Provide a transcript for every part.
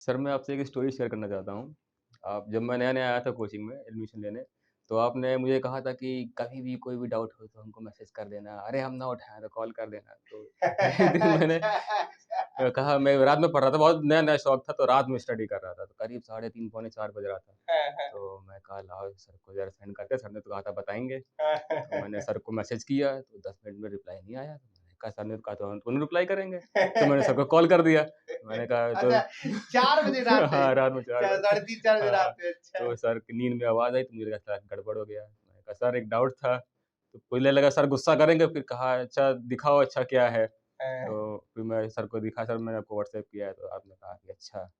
Sir, मैं आपसे एक स्टोरी शेयर करना चाहता हूँ। आप जब मैं नया-नया आया था कोचिंग में एडमिशन लेने, तो आपने मुझे कहा था कि कभी भी कोई भी डाउट हो तो हमको मैसेज कर देना। अरे हम ना उठाएँ तो कॉल कर देना। तो एक दिन मैंने कहा मैं रात में पढ़ रहा था, बहुत नया-नया शौक था तो रात में स्टडी कर रहा था। तो करीब साढ़े 3 पौने 4 बज रहा था। हाँ, हाँ। तो मैं कहा लाओ सर को ज़रा सेंड करते हैं, सर ने तो कहा था बताएँगे। हाँ, तो मैंने सर को मैसेज किया तो 10 मिनट में रिप्लाई नहीं आया। तो मैंने कहा सर ने तो कहा था तुरंत रिप्लाई करेंगे। तो मैंने सर को कॉल कर दिया। मैंने कहा तो अच्छा, 4 बजे रात में? हाँ, रात में 4 क्या बजे। साढ़े 3-4 बजे हाँ, रात में? अच्छा। तो सर की नींद में आवाज़ आई तो मुझे लगा शायद गड़बड़ हो गया। मैंने कहा सर एक डाउट था। तो पहले लगा सर गुस्सा करेंगे, फिर कहा अच्छा दिखाओ अच्छा क्या है? हाँ। तो फिर मैं सर को दिखा, सर मैंने आपको व्हाट्सएप किया है। तो आपने कहा कि अच्छा।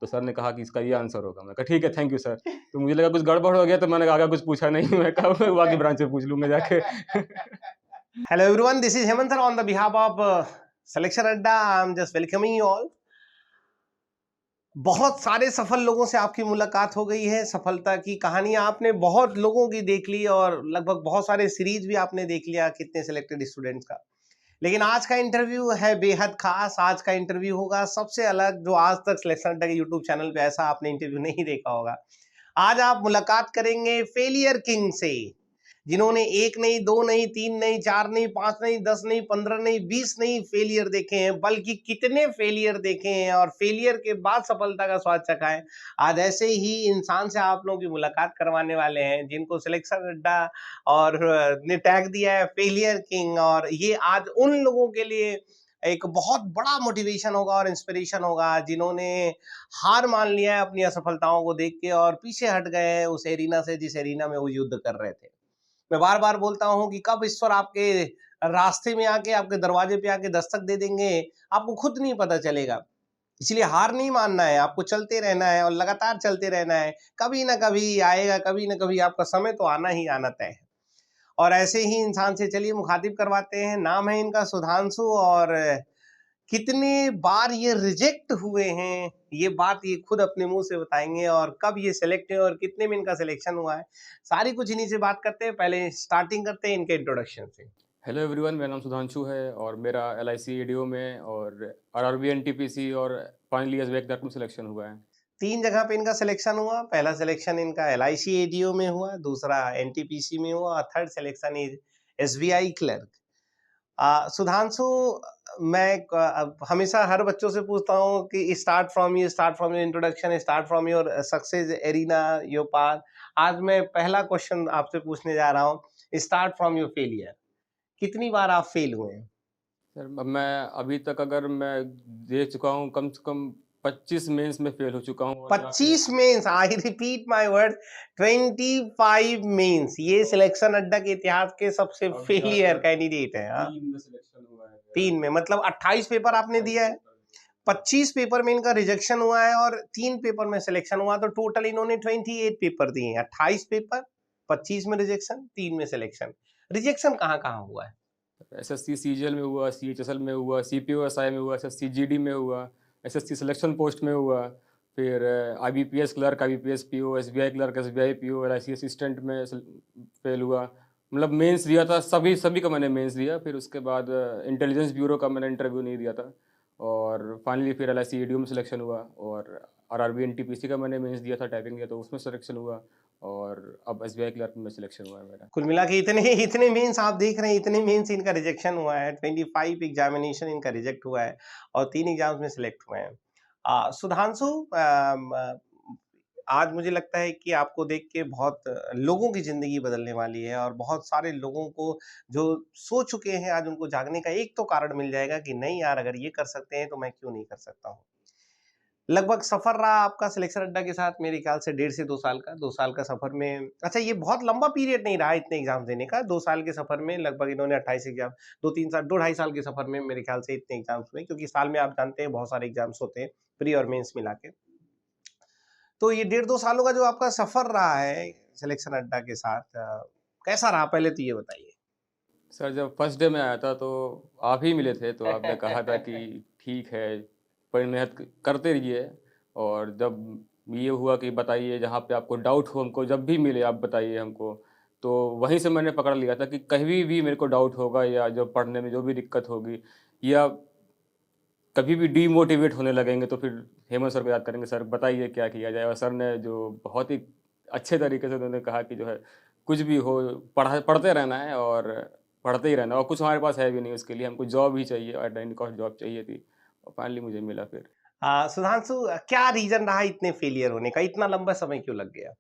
तो सर ने कहा कि इसका ये आंसर होगा। मैंने कहा ठीक है, थैंक यू सर। तो मुझे लगा कुछ गड़बड़ हो गया तो मैंने आगे कुछ पूछा नहीं। मैं कहा मैं बाकी ब्रांच से पूछ लूँगा जाके। Hello everyone, this is Hemant sir on the behalf of Selection Adda. I'm just welcoming you all. बहुत सारे सफल लोगों से आपकी मुलाकात हो गई है। सफलता की कहानियां आपने बहुत लोगों की देख ली और लगभग बहुत सारे सीरीज भी आपने देख लिया कितने सिलेक्टेड स्टूडेंट्स का। लेकिन आज का इंटरव्यू है बेहद खास। आज का इंटरव्यू होगा सबसे अलग, जो आज तक सिलेक्शन अड्डा के यूट्यूब चैनल पे ऐसा आपने इंटरव्यू नहीं देखा होगा। आज आप मुलाकात करेंगे फेलियर किंग से, जिन्होंने एक नहीं, दो नहीं, तीन नहीं, चार नहीं, पांच नहीं, 10 नहीं, 15 नहीं, 20 नहीं फेलियर देखे हैं, बल्कि कितने फेलियर देखे हैं और फेलियर के बाद सफलता का स्वाद चखा है। आज ऐसे ही इंसान से आप लोगों की मुलाकात करवाने वाले हैं, जिनको सिलेक्शन अड्डा और ने टैग दिया है फेलियर किंग। और ये आज उन लोगों के लिए एक बहुत बड़ा मोटिवेशन होगा और इंस्पिरेशन होगा, जिन्होंने हार मान लिया है अपनी असफलताओं को देख के और पीछे हट गए हैं उस एरिना से जिस एरिना में वो युद्ध कर रहे थे। मैं बार बार बोलता हूं कि कब ईश्वर आपके रास्ते में आके, आपके दरवाजे पे आके दस्तक दे देंगे, आपको खुद नहीं पता चलेगा। इसलिए हार नहीं मानना है, आपको चलते रहना है और लगातार चलते रहना है। कभी ना कभी आएगा, कभी ना कभी आपका समय तो आना ही आना तय है। और ऐसे ही इंसान से चलिए मुखातिब करवाते हैं। नाम है इनका सुधांशु, और कितने बार ये रिजेक्ट हुए हैं ये बात ये खुद अपने मुंह से बताएंगे, और कब ये सेलेक्ट है और कितने में इनका सिलेक्शन हुआ है, सारी कुछ इन्हीं से बात करते हैं। पहले स्टार्टिंग करते हैं इनके इंट्रोडक्शन से। हेलो एवरीवन, मेरा नाम सुधांशु है और मेरा एलआईसी एडीओ में और आरआरबी एनटीपीसी और फाइनली एसबीआई क्लर्क में सिलेक्शन हुआ है। 3 जगह पे इनका सिलेक्शन हुआ। पहला सिलेक्शन इनका एलआईसी एडीओ में हुआ, दूसरा एनटीपीसी में हुआ और third selection is SBI clerk. Sudhanshu, मैं हमेशा हर बच्चों से पूछता हूँ कि start from your introduction, start from your success arena, your path. आज मैं पहला क्वेश्चन आपसे पूछने जा रहा हूँ, स्टार्ट फ्रॉम योर फेलियर। कितनी बार आप फेल हुए हैं? सर अब मैं अभी तक अगर मैं दे चुका हूँ कम से कम 25 मेंस में फेल हो चुका हूँ और या फिर 25 mains, I repeat my word, 25 mains. ये सिलेक्शन अड्डा के इतिहास के सबसे अब या फेलियर फिर कैंडिडेट है। हाँ, 3 में सिलेक्शन हुआ है मेरा। 3 में मतलब 28 पेपर आपने 28 दिया है। पेपर में। 25 पेपर में इनका रिजेक्शन हुआ है और 3 पेपर में सिलेक्शन हुआ, तो टोटल इन्होंने 28 पेपर दिए हैं। 28 पेपर, 25 में रिजेक्शन, 3 में सिलेक्शन। रिजेक्शन कहाँ कहाँ हुआ है? एसएससी सीजीएल में हुआ, सीएचएसएल में हुआ, सीपीओएसआई में हुआ, एसएससी जीडी में हुआ, एसएससी सिलेक्शन पोस्ट में हुआ, फिर IBPS clerk, IBPS PO, SBI clerk, SBI PO, LIC assistant में फेल हुआ। मतलब मेंस दिया था, सभी सभी का मैंने मेंस दिया। फिर उसके बाद इंटेलिजेंस ब्यूरो का मैंने इंटरव्यू नहीं दिया था और फाइनली फिर एलआईसी ईडीओ में सिलेक्शन हुआ और आरआरबी एनटीपीसी का मैंने मेंस दिया था, टाइपिंग दिया तो उसमें सिलेक्शन हुआ और अब एसबीआई क्लर्क में सिलेक्शन हुआ है मेरा। कुल मिला के इतने इतने मेंस आप देख रहे हैं, इतने मेंस इनका रिजेक्शन हुआ है। 25 एग्जामिनेशन इनका रिजेक्ट हुआ है और 3 एग्जाम्स में सिलेक्ट हुए हैं। सुधांशु, आज मुझे लगता है कि आपको देख के बहुत लोगों की ज़िंदगी बदलने वाली है, और बहुत सारे लोगों को जो सो चुके हैं आज उनको जागने का एक तो कारण मिल जाएगा कि नहीं यार, अगर ये कर सकते हैं तो मैं क्यों नहीं कर सकता हूँ। लगभग सफ़र रहा आपका सिलेक्शन अड्डा के साथ, मेरे ख्याल से 1.5 से 2 साल का। 2 साल का सफ़र में, अच्छा ये बहुत लंबा पीरियड नहीं रहा इतने एग्ज़ाम देने का। 2 साल के सफ़र में लगभग इन्होंने 28 एग्ज़ाम, 2-3 साल, 2 ढाई साल के सफ़र में मेरे ख्याल से इतने एग्ज़ाम्स हुए, क्योंकि साल में आप जानते हैं बहुत सारे एग्ज़ाम्स होते हैं, प्री और मेंस मिला के। तो ये 1.5-2 सालों का जो आपका सफ़र रहा है सिलेक्शन अड्डा के साथ, कैसा रहा पहले तो ये बताइए? सर जब फर्स्ट डे में आया था तो आप ही मिले थे, तो आपने कहा था कि ठीक है, पर मेहनत करते रहिए। और जब ये हुआ कि बताइए जहाँ पे आपको डाउट हो हमको जब भी मिले आप बताइए हमको, तो वहीं से मैंने पकड़ लिया था कि कहीं भी मेरे को डाउट होगा या जो पढ़ने में जो भी दिक्कत होगी या कभी भी डीमोटिवेट होने लगेंगे तो फिर हेमंत सर को याद करेंगे, सर बताइए क्या किया जाए। और सर ने जो बहुत ही अच्छे तरीके से उन्होंने कहा कि जो है कुछ भी हो, पढ़ते रहना है और पढ़ते ही रहना, और कुछ हमारे पास है भी नहीं, उसके लिए हमको जॉब ही चाहिए और एट कॉस्ट जॉब चाहिए थी, और फाइनली मुझे मिला फिर। सुधांशु, क्या रीजन रहा इतने फेलियर होने का? इतना लंबा समय क्यों लग गया?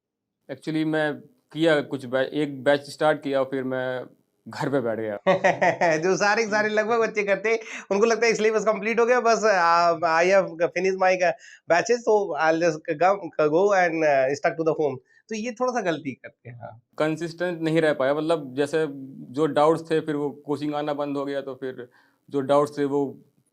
एक्चुअली मैं किया कुछ एक बैच स्टार्ट किया, फिर मैं घर पे बैठ गया। जो सारे के सारे लगभग बच्चे करते हैं, उनको लगता है सिलेबस कंप्लीट हो गया, बस I have finish my batches, तो I will just go and stuck to the home. तो ये थोड़ा सा गलती करते हैं। हाँ। कंसिस्टेंट नहीं रह पाया, मतलब जैसे जो डाउट्स थे फिर वो कोचिंग आना बंद हो गया, तो फिर जो डाउट्स थे वो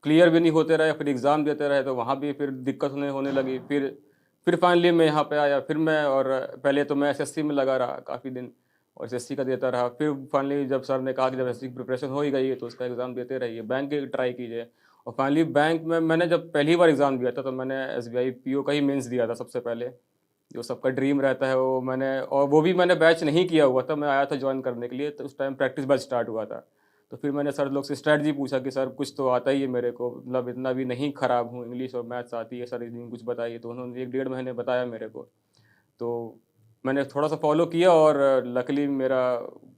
क्लियर भी नहीं होते रहे, फिर एग्ज़ाम देते रहे तो वहाँ भी फिर दिक्कत होने लगी। फिर फाइनली मैं यहाँ पे आया, फिर मैं, और पहले तो मैं एसएससी में लगा रहा काफ़ी दिन और एसएससी का देता रहा। फिर फाइनली जब सर ने कहा कि जब एसएससी की प्रिपरेशन हो ही गई है तो उसका एग्ज़ाम देते रहिए, बैंक की ट्राई कीजिए। और फाइनली बैंक में मैंने जब पहली बार एग्ज़ाम दिया था तो मैंने एसबीआई पीओ का ही मेंस दिया था सबसे पहले, जो सबका ड्रीम रहता है वो मैंने, और वो भी मैंने बैच नहीं किया हुआ था, मैं आया था ज्वाइन करने के लिए, तो उस टाइम प्रैक्टिस बैच स्टार्ट हुआ था। तो फिर मैंने सर लोग से स्ट्रैटेजी पूछा कि सर कुछ तो आता ही है मेरे को, मतलब इतना भी नहीं ख़राब हूँ, इंग्लिश और मैथ्स आती है सर, रीजनिंग कुछ बताइए। तो उन्होंने 1 डेढ़ महीने बताया मेरे को, तो मैंने थोड़ा सा फॉलो किया और लकली मेरा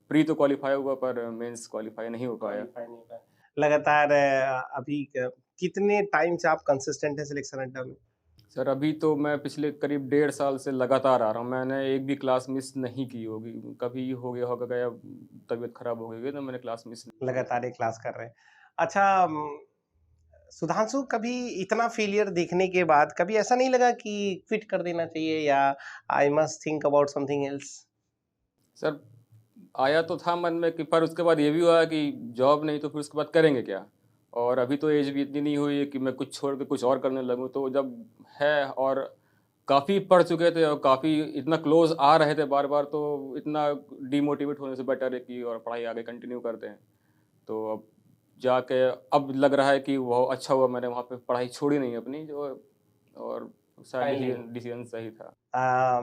प्री तो क्वालिफाई हुआ पर मेंस क्वालिफाई नहीं हो पाया। लगातार अभी कितने टाइम से आप कंसिस्टेंट हैं सिलेक्शन अड्डा में? सर अभी तो मैं पिछले करीब 1.5 साल से लगातार आ रहा हूँ, मैंने एक भी क्लास मिस नहीं की होगी। कभी हो गया होगा या तबीयत खराब हो गई होगी तो मैंने क्लास मिस नहीं की। लगातार एक क्लास कर रहे हैं। अच्छा, सुधांशु, कभी इतना फेलियर देखने के बाद कभी ऐसा नहीं लगा कि क्विट कर देना चाहिए, या I must think about something else? Sir आया तो था मन में कि, पर उसके बाद ये भी हुआ कि जॉब नहीं तो फिर उसके बाद करेंगे क्या, और अभी तो एज भी इतनी नहीं हुई है कि मैं कुछ छोड़ के कुछ और करने लगूँ। तो जब है और काफ़ी पढ़ चुके थे और काफ़ी इतना क्लोज आ रहे थे बार बार, तो इतना डीमोटिवेट होने से बेटर है कि और पढ़ाई आगे कंटिन्यू करते हैं। तो अब जाके अब लग रहा है कि वो अच्छा हुआ मैंने वहाँ पे पढ़ाई छोड़ी नहीं अपनी, जो, और शायद डिसीजन सही था। आ,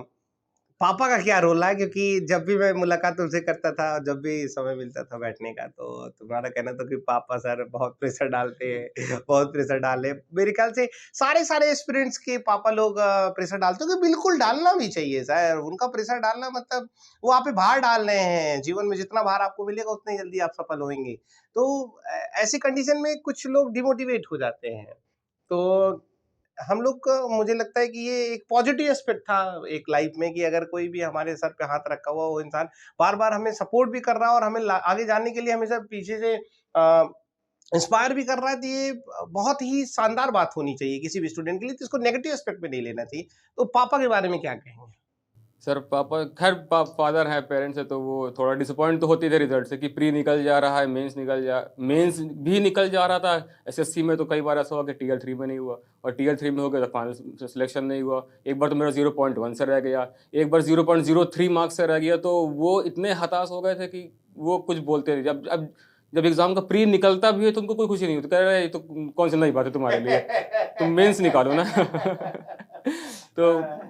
पापा का क्या रोल है? क्योंकि जब भी मैं मुलाकात उनसे करता था, जब भी समय मिलता था बैठने का, तो तुम्हारा कहना था कि पापा सर बहुत प्रेशर डालते हैं, बहुत प्रेशर डाले। मेरे ख्याल से सारे सारे स्टूडेंट्स के पापा लोग प्रेशर डालते हैं, कि बिल्कुल डालना भी चाहिए सर। उनका प्रेशर डालना मतलब वो आप पे भार डाल रहे हैं। जीवन में जितना भार आपको मिलेगा उतनी जल्दी आप सफल होंगे। तो ऐसी कंडीशन में कुछ लोग डिमोटिवेट हो जाते हैं। तो हम लोग को, मुझे लगता है कि ये एक पॉजिटिव एस्पेक्ट था एक लाइफ में, कि अगर कोई भी हमारे सर पे हाथ रखा हुआ वो इंसान बार-बार हमें सपोर्ट भी कर रहा है और हमें आगे जाने के लिए हमेशा पीछे से इंस्पायर भी कर रहा है, तो ये बहुत ही शानदार बात होनी चाहिए किसी भी स्टूडेंट के लिए। तो इसको नेगेटिव एस्पेक्ट में नहीं लेना चाहिए। तो पापा के बारे में क्या कहेंगे? सर पापा, खैर फादर हैं, पेरेंट्स हैं, तो वो थोड़ा डिसअपॉइंट तो होती थे रिजल्ट से कि प्री निकल जा रहा है, मेंस भी निकल जा रहा था। एसएससी में तो कई बार ऐसा हुआ कि टीयर 3 में नहीं हुआ, और टीयर 3 में हो गया तो फाइनल सिलेक्शन नहीं हुआ। एक बार तो मेरा 0.1 से रह गया, एक बार 0.03 मार्क्स से रह गया। तो वो इतने हताश हो गए थे कि वो कुछ बोलते नहीं। जब एग्जाम का प्री निकलता भी है तो उनको कोई खुशी नहीं होती, कह रहे ये तो कौन सी नई बात है तुम्हारे लिए, तुम मेंस निकालो ना। तो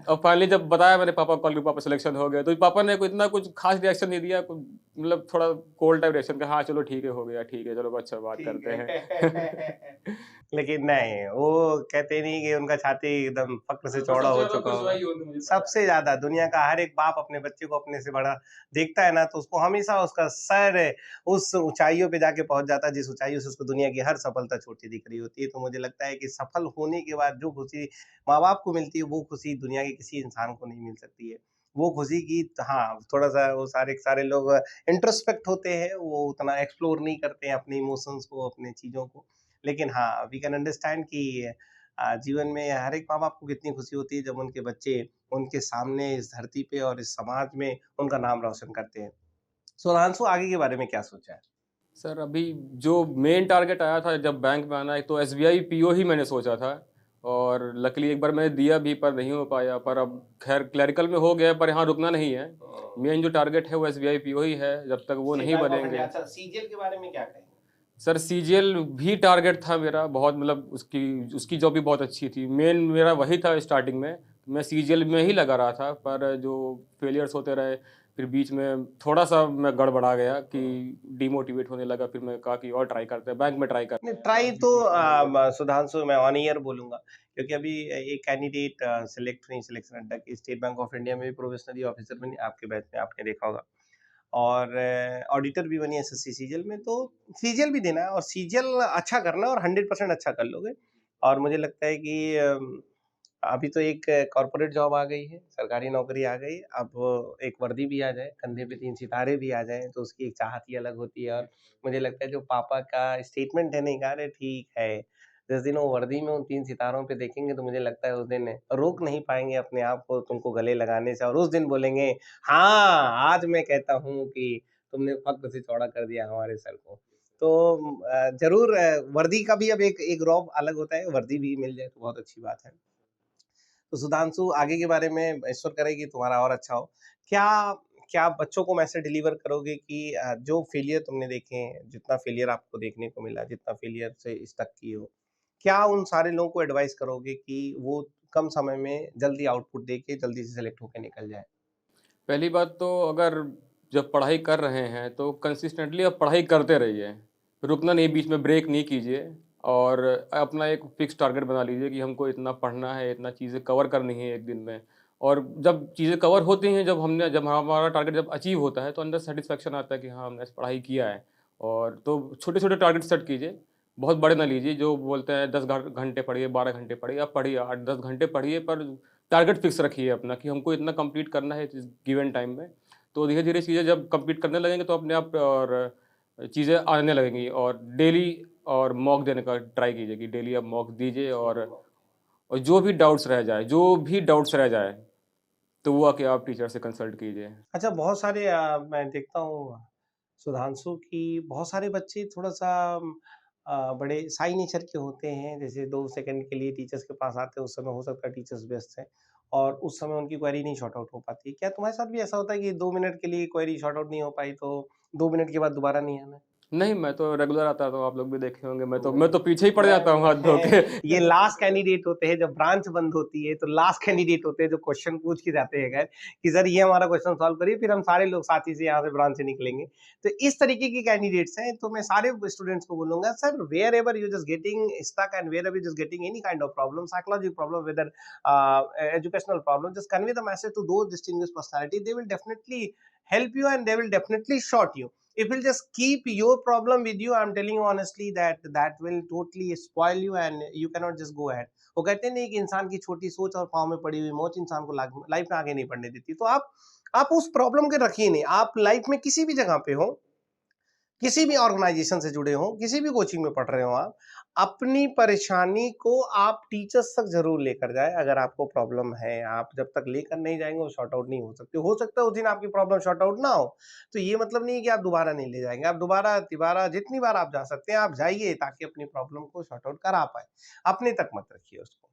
और फाइनली जब बताया मैंने पापा को, कल पापा सिलेक्शन हो गया, तो पापा ने कोई इतना कुछ खास रिएक्शन नहीं दिया, मतलब थोड़ा कोल्ड टाइप रिएक्शन का, हाँ चलो ठीक है, हो गया, ठीक है, चलो अच्छा बात करते हैं। लेकिन नहीं, वो कहते नहीं कि उनका छाती एकदम फक्र से चौड़ा हो चुका हो। सबसे ज्यादा दुनिया का हर एक बाप अपने बच्चे को अपने से बड़ा देखता है ना, तो उसको हमेशा उसका सर उस ऊंचाइयों पे जाके पहुंच जाता है जिस ऊंचाइयों से उसको दुनिया की हर सफलता छोटी दिख रही होती है। तो मुझे लगता है कि सफल होने के बाद जो खुशी माँ बाप को मिलती है, वो खुशी दुनिया के किसी इंसान को नहीं मिल सकती है। वो खुशी की, हाँ, थोड़ा सा वो सारे सारे लोग इंट्रोस्पेक्ट होते हैं, वो उतना एक्सप्लोर नहीं करते हैं अपने इमोशंस को, अपने चीजों को। लेकिन हाँ, वी कैन अंडरस्टैंड कि जीवन में हर एक माँ-बाप को कितनी खुशी होती है जब उनके बच्चे उनके सामने इस धरती पे और इस समाज में उनका नाम रोशन करते हैं। सुधांशु, आगे के बारे में क्या सोचा है? सर अभी जो मेन टारगेट आया था जब बैंक में आना है, तो एसबीआई पीओ ही मैंने सोचा था, और लकीली एक बार मैंने दिया भी पर नहीं हो पाया। पर अब खैर क्लरिकल में हो गया, पर यहाँ रुकना नहीं है। मेन जो टारगेट है वो एसबीआई पीओ ही है, जब तक वो नहीं बनेंगे। अच्छा, सीजीएल के बारे में क्या कहेंगे? सर सीजीएल भी टारगेट था मेरा बहुत, मतलब उसकी उसकी जॉब भी बहुत अच्छी थी। मेन मेरा वही था स्टार्टिंग में, मैं सीजीएल में ही लगा रहा था, पर जो फेलियर्स होते रहे, फिर बीच में थोड़ा-सा मैं गड़बड़ा गया कि डिमोटिवेट होने लगा, फिर मैं कहा कि और ट्राई करते हैं, बैंक में ट्राई नहीं, करते ट्राई तो सुधांशु मैं ऑन ईयर बोलूंगा, क्योंकि अभी एक कैंडिडेट सिलेक्ट हुई सिलेक्शन अड्डा की, स्टेट बैंक ऑफ इंडिया में भी प्रोबेशनरी ऑफिसर बनी आपके बैच में, आपने देखा होगा, और ऑडिटर भी बनी एसएससी सीजीएल में। तो सीजीएल भी देना है और सीजीएल अच्छा करना है और 100% अच्छा कर लोगे। और मुझे लगता है कि अभी तो एक कॉर्पोरेट जॉब आ गई है, सरकारी नौकरी आ गई, अब एक वर्दी भी आ जाए, कंधे पे 3 सितारे भी आ जाएँ, तो उसकी एक चाहत ही अलग होती है। और मुझे लगता है जो पापा का स्टेटमेंट है, नहीं कहा अरे ठीक है, जिस दिन वो वर्दी में उन 3 सितारों पे देखेंगे तो मुझे लगता है उस दिन रोक नहीं पाएँगे अपने आप को तुमको गले लगाने से, और उस दिन बोलेंगे, हाँ, आज मैं कहता हूँ कि तुमने फक्र से चौड़ा कर दिया हमारे सर को। तो ज़रूर वर्दी का भी अब एक एक रौब अलग होता है, वर्दी भी मिल जाए तो बहुत अच्छी बात है। तो सुधांशु, आगे के बारे में ईश्वर करे कि तुम्हारा और अच्छा हो। क्या क्या बच्चों को मैसेज डिलीवर करोगे कि जो फेलियर तुमने देखे हैं, जितना फेलियर आपको देखने को मिला, जितना फेलियर से स्टक किए हो, क्या उन सारे लोगों को एडवाइस करोगे कि वो कम समय में जल्दी आउटपुट देके जल्दी से सेलेक्ट होके निकल जाए? पहली बात तो अगर जब पढ़ाई कर रहे हैं तो कंसिस्टेंटली आप पढ़ाई करते रहिए, रुकना नहीं, बीच में ब्रेक नहीं कीजिए, और अपना एक फिक्स टारगेट बना लीजिए कि हमको इतना पढ़ना है, इतना चीज़ें कवर करनी है एक दिन में। और जब चीज़ें कवर होती हैं, जब हमारा टारगेट जब अचीव होता है तो अंदर सेटिस्फैक्शन आता है कि हाँ, हमने पढ़ाई किया है। और तो छोटे-छोटे टारगेट सेट कीजिए, बहुत बड़े ना लीजिए। जो बोलते हैं 10 घंटे पढ़िए, 12 घंटे पढ़िए, आप पढ़िए 8-10 घंटे पढ़िए, पर टारगेट फिक्स रखिए अपना कि हमको इतना कंप्लीट करना है इस गिवन टाइम में। तो धीरे-धीरे चीज़ें जब कंप्लीट करने लगेंगे तो अपने आप और चीज़ें आने लगेंगी। और डेली और मॉक देने का ट्राई कीजिए कि डेली आप मॉक दीजिए, और जो भी डाउट्स रह जाए, तो वो आके आप टीचर से कंसल्ट कीजिए। अच्छा, बहुत सारे मैं देखता हूँ सुधांशु कि बहुत सारे बच्चे थोड़ा-सा बड़े शाई नेचर के होते हैं, जैसे 2 सेकंड के लिए टीचर्स के पास आते हैं, उस समय हो सकता है टीचर्स व्यस्त हैं और उस समय उनकी क्वेरी नहीं सॉर्ट आउट हो पाती। क्या तुम्हारे साथ भी ऐसा होता है कि 2 मिनट के लिए क्वेरी सॉर्ट आउट नहीं हो पाई, तो 2 मिनट के बाद दोबारा नहीं आना है? नहीं, मैं तो रेगुलर आता था, आप लोग भी देखे होंगे। मैं तो पीछे ही पड़ जाता हूँ हाथ धो के। ये लास्ट कैंडिडेट होते हैं, जब ब्रांच बंद होती है तो लास्ट कैंडिडेट होते हैं जो क्वेश्चन पूछ के जाते हैं घर कि सर ये हमारा क्वेश्चन सॉल्व करिए, फिर हम सारे लोग साथी से यहाँ से ब्रांच से निकलेंगे। तो इस तरीके के कैंडिडेट्स हैं, तो मैं सारे स्टूडेंट्स को बोलूंगा, sir wherever you just getting stuck and wherever you just getting any kind of problem, psychological problem, whether educational problem, just convey the message to those distinguished personality. They will definitely help you and they will definitely short you. If you'll just keep your problem with you, I'm telling you honestly that that will totally spoil you and you cannot just go ahead. वो कहते नहीं कि इंसान की छोटी सोच और पाँव में पड़ी हुई मोच इंसान को लाइफ में आगे नहीं बढ़ने देती। तो आप उस प्रॉब्लम के रखिए नहीं, आप लाइफ में किसी भी जगह पे हो, किसी भी ऑर्गेनाइजेशन से जुड़े हों, किसी भी कोचिंग में पढ़ रहे हो आप, अपनी परेशानी को आप टीचर्स तक ज़रूर लेकर जाएँ। अगर आपको प्रॉब्लम है, आप जब तक लेकर नहीं जाएँगे वो सॉर्ट आउट नहीं हो सकती। हो सकता है उस दिन आपकी प्रॉब्लम सॉर्ट आउट ना हो, तो ये मतलब नहीं है कि आप दोबारा नहीं ले जाएँगे। आप दोबारा, तिबारा जितनी बार आप जा सकते हैं, आप जाइए ताकि अपनी प्रॉब्लम को सॉर्ट आउट करा पाएँ। अपने तक मत रखिए उसको।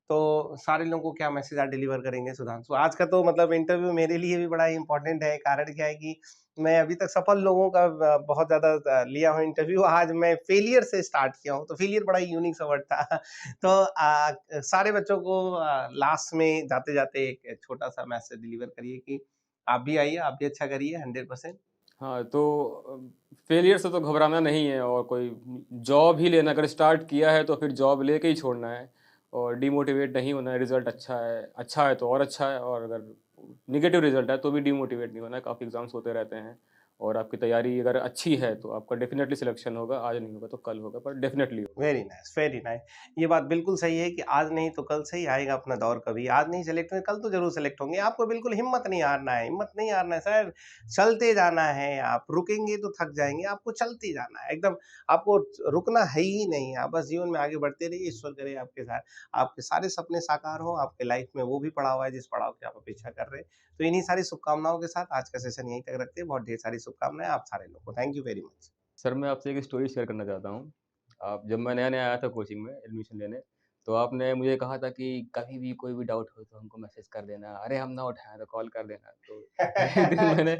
तो सारे लोगों को क्या मैसेज आप डिलीवर करेंगे सुधांशु? आज का तो मतलब इंटरव्यू मेरे लिए भी बड़ा ही इम्पोर्टेंट है। कारण क्या है कि मैं अभी तक सफल लोगों का बहुत ज़्यादा लिया हूँ इंटरव्यू। आज मैं फेलियर से स्टार्ट किया हूँ, तो फेलियर बड़ा ही यूनिक सा वर्ड था। तो सारे बच्चों को लास्ट में जाते-जाते एक छोटा-सा मैसेज डिलीवर करिए कि आप भी आइए, आप भी अच्छा करिए 100%। हाँ, तो फेलियर से तो घबराना नहीं है, और कोई जॉब ही लेना, अगर स्टार्ट किया है तो फिर जॉब लेके ही छोड़ना है, और डिमोटिवेट नहीं होना है। रिजल्ट अच्छा है तो और अच्छा है, और अगर नेगेटिव रिजल्ट है तो भी डिमोटिवेट नहीं होना है। काफ़ी एग्जाम्स होते रहते हैं, और आपकी तैयारी अगर अच्छी है तो आपका डेफिनेटली सिलेक्शन होगा। आज नहीं होगा तो कल होगा, पर डेफिनेटली होगा। Very nice, very nice. ये बात बिल्कुल सही है कि आज नहीं तो कल सही आएगा अपना दौर कभी। आज नहीं सेलेक्ट हुए, कल तो ज़रूर सेलेक्ट होंगे। आपको बिल्कुल हिम्मत नहीं हारना है, हिम्मत नहीं हारना है सर, चलते जाना है। आप रुकेंगे तो थक जाएँगे, आपको चलते जाना है। एकदम आपको रुकना है ही नहीं। आप बस जीवन में आगे बढ़ते रहिए, ईश्वर करे आपके साथ आपके सारे सपने साकार हों, आपके लाइफ में वो भी पड़ाव है जिस पड़ाव की आप अपेक्षा कर रहे हैं। तो इन्हीं सारी शुभकामनाओं के साथ आज का सेशन यहीं तक रखते हैं। बहुत ढेर सारी शुभकामनाएँ आप सारे लोगों को। Thank you very much. Sir, मैं आपसे एक स्टोरी शेयर करना चाहता हूँ। आप जब मैं नया-नया आया था कोचिंग में एडमिशन लेने, तो आपने मुझे कहा था कि कभी भी कोई भी डाउट हो तो हमको मैसेज कर देना, अरे हम ना उठाएँ तो कॉल कर देना। तो एक दिन मैंने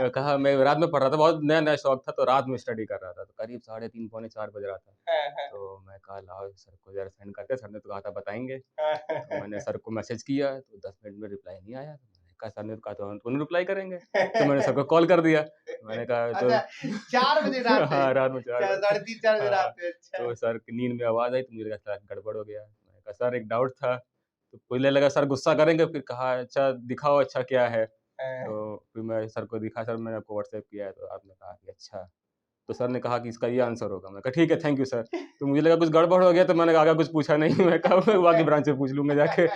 कहा, मैं रात में पढ़ रहा था, बहुत नया-नया शौक था, तो रात में स्टडी कर रहा था, तो करीब 3:30 पौने 4 बज रहा था। तो मैं कहा लाओ सर को ज़रा सेंड करते हैं, सर ने तो कहा था बताएँगे। तो मैंने सर को मैसेज किया, तो 10 मिनट में रिप्लाई नहीं आया। तो मैंने कहा सर ने कहा तो उन्होंने रिप्लाई करेंगे। तो मैंने सर को कॉल कर दिया। मैंने कहा तो अच्छा 4 बजे रात में? हाँ, रात में 4 बजे। साढ़े 3-4 बजे हाँ, रात में, अच्छा। तो सर की नींद में आवाज़ आई तो मुझे लगा शायद गड़बड़ हो गया। मैंने कहा सर एक डाउट था, तो पहले लगा सर गुस्सा करेंगे, फिर कहा अच्छा दिखाओ अच्छा क्या है? हाँ। तो फिर मैं सर को दिखा, सर मैंने आपको व्हाट्सएप किया है, तो आपने कहा कि अच्छा। तो सर ने कहा कि इसका ये आंसर होगा। मैंने कहा ठीक है, थैंक यू सर। तो मुझे लगा कुछ गड़बड़ हो गया, तो मैंने आगे कुछ पूछा नहीं। मैं कहा मैं बाकी ब्रांच से पूछ लूँगा जाके।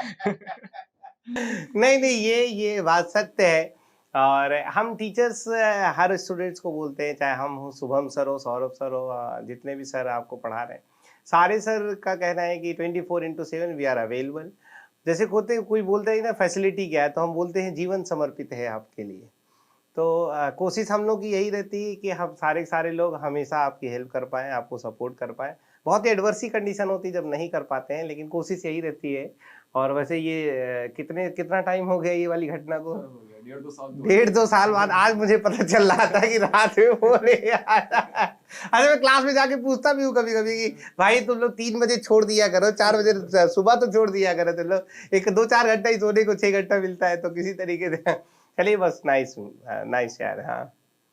नहीं, नहीं, ये बात सत्य है। और हम टीचर्स हर स्टूडेंट्स को बोलते हैं, चाहे हम हो, शुभम सर हो, सौरभ सर हो, जितने भी सर आपको पढ़ा रहे हैं, सारे सर का कहना है कि 24/7 वी आर अवेलेबल। जैसे कोई बोलता है ना फैसिलिटी क्या है, तो हम बोलते हैं जीवन समर्पित है आपके लिए। तो कोशिश हम लोग की यही रहती है कि हम सारे के सारे लोग हमेशा आपकी हेल्प कर पाएँ, आपको सपोर्ट कर पाएँ। बहुत ही एडवर्स कंडीशन होती है जब नहीं कर पाते हैं, लेकिन कोशिश यही रहती है। और वैसे ये कितना टाइम हो गया ये वाली घटना को? डेढ़ 2 साल तो 1.5-2 साल बाद आज मुझे पता चल रहा था कि रात में बोले यार। अरे मैं क्लास में जाके पूछता भी हूँ कभी-कभी कि भाई तुम लोग 3 बजे छोड़ दिया करो, 4 बजे सुबह तो छोड़ दिया करो तुम लोग। एक 2-4 घंटा ही सोने को 6 घंटा मिलता है, तो किसी तरीके से चलिए बस नाइस नाइस यार। हाँ।